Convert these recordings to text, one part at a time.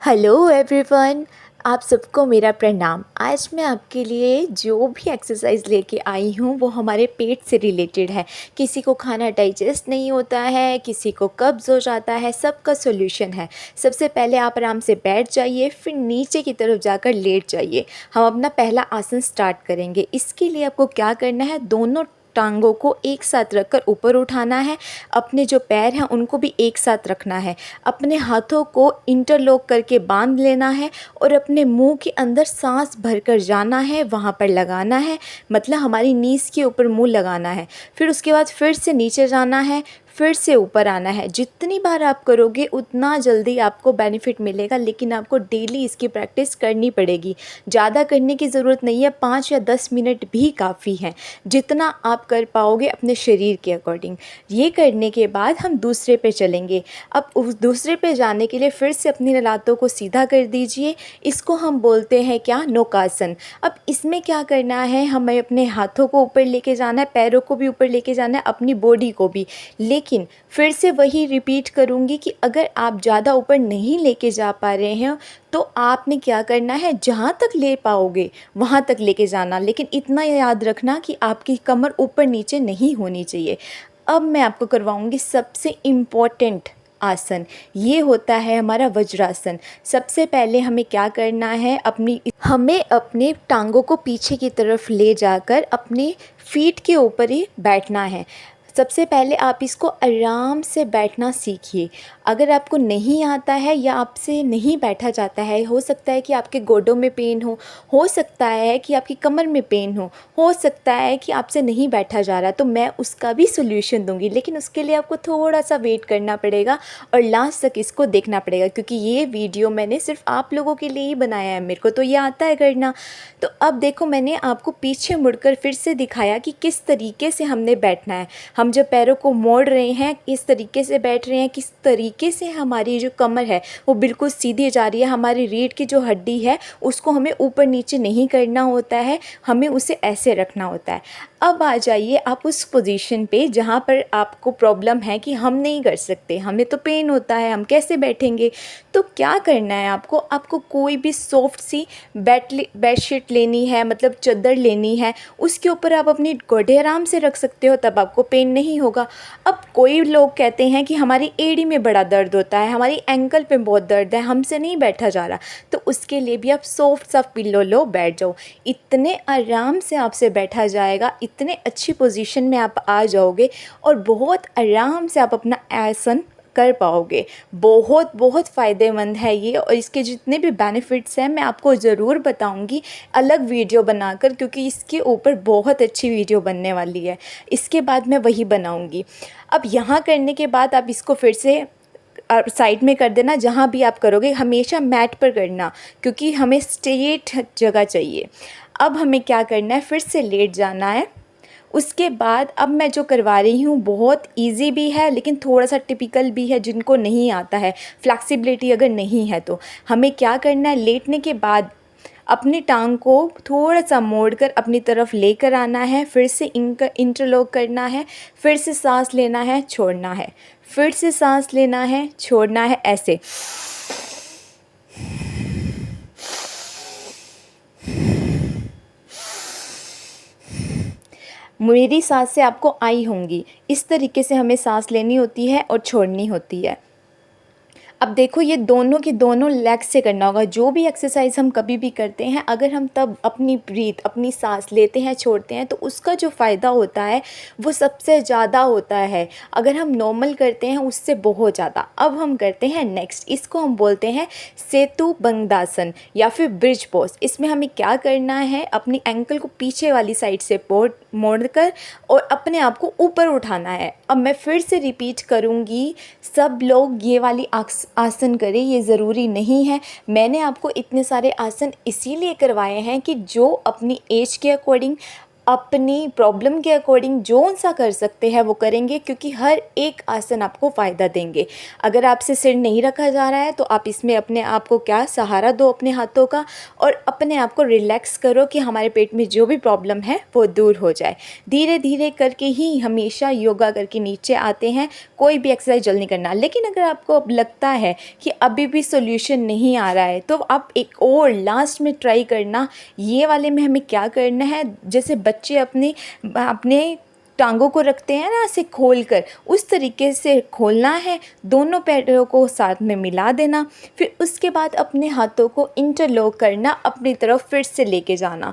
Hello everyone, आप सबको मेरा प्रणाम। आज मैं आपके लिए जो भी एक्सरसाइज लेके आई हूँ वो हमारे पेट से रिलेटेड है। किसी को खाना डाइजेस्ट नहीं होता है, किसी को कब्ज़ हो जाता है, सबका सॉल्यूशन है। सबसे पहले आप आराम से बैठ जाइए, फिर नीचे की तरफ जाकर लेट जाइए। हम अपना पहला आसन स्टार्ट करेंगे। इसके लिए आपको क्या करना है, दोनों टांगों को एक साथ रखकर ऊपर उठाना है। अपने जो पैर हैं उनको भी एक साथ रखना है। अपने हाथों को इंटरलॉक करके बांध लेना है और अपने मुंह के अंदर सांस भरकर जाना है, वहाँ पर लगाना है, मतलब हमारी नीज़ के ऊपर मुंह लगाना है। फिर उसके बाद फिर से नीचे जाना है, फिर से ऊपर आना है। जितनी बार आप करोगे उतना जल्दी आपको बेनिफिट मिलेगा, लेकिन आपको डेली इसकी प्रैक्टिस करनी पड़ेगी। ज़्यादा करने की ज़रूरत नहीं है, 5 या 10 मिनट भी काफ़ी हैं, जितना आप कर पाओगे अपने शरीर के अकॉर्डिंग। ये करने के बाद हम दूसरे पे चलेंगे। अब उस दूसरे पे जाने के लिए फिर से अपनी लातों को सीधा कर दीजिए। इसको हम बोलते हैं क्या, नौकासन। अब इसमें क्या करना है, हमें अपने हाथों को ऊपर लेके जाना है, पैरों को भी ऊपर लेके जाना है, अपनी बॉडी को भी। लेकिन फिर से वही रिपीट करूँगी कि अगर आप ज़्यादा ऊपर नहीं लेके जा पा रहे हैं तो आपने क्या करना है, जहाँ तक ले पाओगे वहाँ तक लेके जाना, लेकिन इतना याद रखना कि आपकी कमर ऊपर नीचे नहीं होनी चाहिए। अब मैं आपको करवाऊँगी सबसे इम्पॉर्टेंट आसन, ये होता है हमारा वज्रासन। सबसे पहले हमें क्या करना है, हमें अपने टांगों को पीछे की तरफ ले जाकर अपने फीट के ऊपर ही बैठना है। सबसे पहले आप इसको आराम से बैठना सीखिए। अगर आपको नहीं आता है या आपसे नहीं बैठा जाता है, हो सकता है कि आपके गोडों में पेन हो सकता है कि आपकी कमर में पेन हो सकता है कि आपसे नहीं बैठा जा रहा, तो मैं उसका भी सॉल्यूशन दूंगी। लेकिन उसके लिए आपको थोड़ा सा वेट करना पड़ेगा और लास्ट तक इसको देखना पड़ेगा, क्योंकि ये वीडियो मैंने सिर्फ आप लोगों के लिए ही बनाया है, मेरे को तो ये आता है करना। तो अब देखो, मैंने आपको पीछे मुड़कर फिर से दिखाया कि किस तरीके से हमने बैठना है। हम जब पैरों को मोड़ रहे हैं, किस तरीके से बैठ रहे हैं, किस तरीके से हमारी जो कमर है वो बिल्कुल सीधी जा रही है। हमारी रीढ़ की जो हड्डी है उसको हमें ऊपर नीचे नहीं करना होता है, हमें उसे ऐसे रखना होता है। अब आ जाइए आप उस पोजीशन पे जहाँ पर आपको प्रॉब्लम है कि हम नहीं कर सकते, हमें तो पेन होता है, हम कैसे बैठेंगे। तो क्या करना है आपको कोई भी सॉफ्ट सी बेडशीट लेनी है, मतलब चादर लेनी है, उसके ऊपर आप अपनी गोडे आराम से रख सकते हो, तब आपको पेन नहीं होगा। अब कोई लोग कहते हैं कि हमारी एड़ी में बड़ा दर्द होता है, हमारी एंकल पे बहुत दर्द है, हमसे नहीं बैठा जा रहा, तो उसके लिए भी आप सॉफ्ट सा पिल्लो लो, बैठ जाओ। इतने आराम से आपसे बैठा जाएगा, इतने अच्छी पोजीशन में आप आ जाओगे और बहुत आराम से आप अपना आसन कर पाओगे। बहुत बहुत फ़ायदेमंद है ये, और इसके जितने भी बेनिफिट्स हैं मैं आपको ज़रूर बताऊंगी अलग वीडियो बनाकर, क्योंकि इसके ऊपर बहुत अच्छी वीडियो बनने वाली है। इसके बाद मैं वही बनाऊंगी। अब यहाँ करने के बाद आप इसको फिर से साइड में कर देना। जहाँ भी आप करोगे हमेशा मैट पर करना, क्योंकि हमें स्ट्रेट जगह चाहिए। अब हमें क्या करना है, फिर से लेट जाना है। उसके बाद अब मैं जो करवा रही हूँ बहुत इजी भी है, लेकिन थोड़ा सा टिपिकल भी है जिनको नहीं आता है, फ्लेक्सिबिलिटी अगर नहीं है तो। हमें क्या करना है, लेटने के बाद अपनी टांग को थोड़ा सा मोड़कर अपनी तरफ लेकर आना है, फिर से इंटरलॉक करना है, फिर से सांस लेना है, छोड़ना है, फिर से सांस लेना है, छोड़ना है, ऐसे। मेरी सांसें आपको आई होंगी, इस तरीके से हमें सांस लेनी होती है और छोड़नी होती है। अब देखो, ये दोनों के दोनों लेग से करना होगा। जो भी एक्सरसाइज हम कभी भी करते हैं, अगर हम तब अपनी ब्रीथ, अपनी सांस लेते हैं छोड़ते हैं, तो उसका जो फ़ायदा होता है वो सबसे ज़्यादा होता है। अगर हम नॉर्मल करते हैं उससे बहुत ज़्यादा। अब हम करते हैं नेक्स्ट, इसको हम बोलते हैं सेतु बंदासन या फिर ब्रिज पोज। इसमें हमें क्या करना है, अपनी एंकल को पीछे वाली साइड से मोड़कर और अपने आप को ऊपर उठाना है। अब मैं फिर से रिपीट करूँगी, सब लोग ये वाली आसन करें, ये ज़रूरी नहीं है। मैंने आपको इतने सारे आसन इसीलिए करवाए हैं कि जो अपनी एज के अकॉर्डिंग, अपनी प्रॉब्लम के अकॉर्डिंग जो सा कर सकते हैं वो करेंगे, क्योंकि हर एक आसन आपको फ़ायदा देंगे। अगर आपसे सिर नहीं रखा जा रहा है तो आप इसमें अपने आप को क्या सहारा दो अपने हाथों का, और अपने आप को रिलैक्स करो कि हमारे पेट में जो भी प्रॉब्लम है वो दूर हो जाए। धीरे धीरे करके ही हमेशा योगा करके नीचे आते हैं, कोई भी एक्सरसाइज जल्दी नहीं करना। लेकिन अगर आपको अब लगता है कि अभी भी सॉल्यूशन नहीं आ रहा है, तो आप एक और लास्ट में ट्राई करना। ये वाले में हमें क्या करना है, जैसे बच्चे अपने अपने टांगों को रखते हैं ना ऐसे खोल कर, उस तरीके से खोलना है, दोनों पैरों को साथ में मिला देना। फिर उसके बाद अपने हाथों को इंटरलॉक करना, अपनी तरफ फिर से लेके जाना।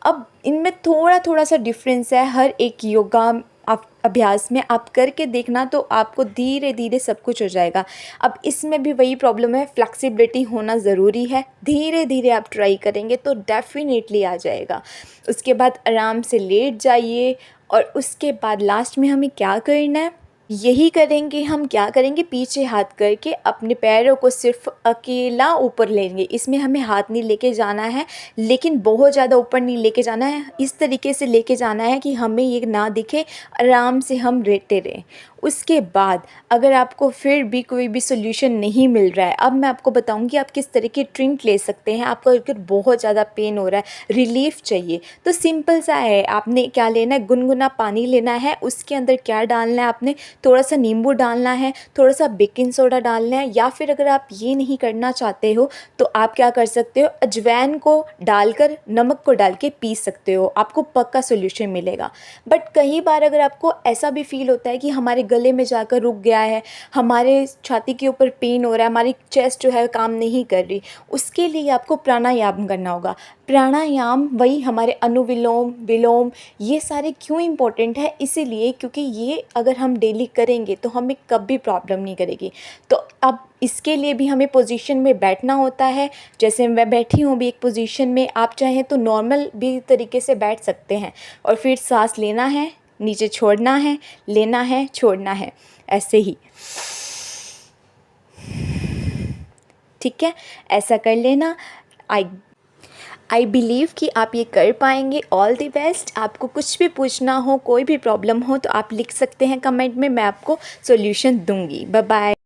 अब इनमें थोड़ा थोड़ा सा डिफरेंस है हर एक योगा आप अभ्यास में, आप करके देखना तो आपको धीरे धीरे सब कुछ हो जाएगा। अब इसमें भी वही प्रॉब्लम है, फ्लेक्सिबिलिटी होना ज़रूरी है। धीरे धीरे आप ट्राई करेंगे तो डेफिनेटली आ जाएगा। उसके बाद आराम से लेट जाइए, और उसके बाद लास्ट में हमें क्या करना है, यही करेंगे हम। क्या करेंगे, पीछे हाथ करके अपने पैरों को सिर्फ अकेला ऊपर लेंगे। इसमें हमें हाथ नहीं लेके जाना है, लेकिन बहुत ज़्यादा ऊपर नहीं लेके जाना है। इस तरीके से लेके जाना है कि हमें ये ना दिखे, आराम से हम लेटे रहें। उसके बाद अगर आपको फिर भी कोई भी सोल्यूशन नहीं मिल रहा है, अब मैं आपको बताऊंगी आप किस तरह की ट्रिंक ले सकते हैं। आपको अगर बहुत ज़्यादा पेन हो रहा है, रिलीफ चाहिए, तो सिंपल सा है, आपने क्या लेना है, गुनगुना पानी लेना है। उसके अंदर क्या डालना है, आपने थोड़ा सा नींबू डालना है, थोड़ा सा बेकिंग सोडा डालना है, या फिर अगर आप ये नहीं करना चाहते हो तो आप क्या कर सकते हो, अजवाइन को डालकर नमक को डाल के पी सकते हो, आपको पक्का सोल्यूशन मिलेगा। बट कई बार अगर आपको ऐसा भी फील होता है कि हमारे गले में जाकर रुक गया है, हमारे छाती के ऊपर पेन हो रहा है, हमारी चेस्ट जो है काम नहीं कर रही, उसके लिए आपको प्राणायाम करना होगा। प्राणायाम वही हमारे अनुविलोम विलोम, ये सारे क्यों इम्पोर्टेंट है, इसीलिए क्योंकि ये अगर हम डेली करेंगे तो हमें कभी प्रॉब्लम नहीं करेगी। तो अब इसके लिए भी हमें पोजीशन में बैठना होता है। जैसे मैं बैठी हूँ भी एक पोजीशन में, आप चाहें तो नॉर्मल भी तरीके से बैठ सकते हैं, और फिर सांस लेना है, नीचे छोड़ना है, लेना है, छोड़ना है, ऐसे ही। ठीक है, ऐसा कर लेना। आई बिलीव कि आप ये कर पाएंगे। All the best. आपको कुछ भी पूछना हो, कोई भी प्रॉब्लम हो तो आप लिख सकते हैं कमेंट में, मैं आपको सॉल्यूशन दूंगी। Bye bye.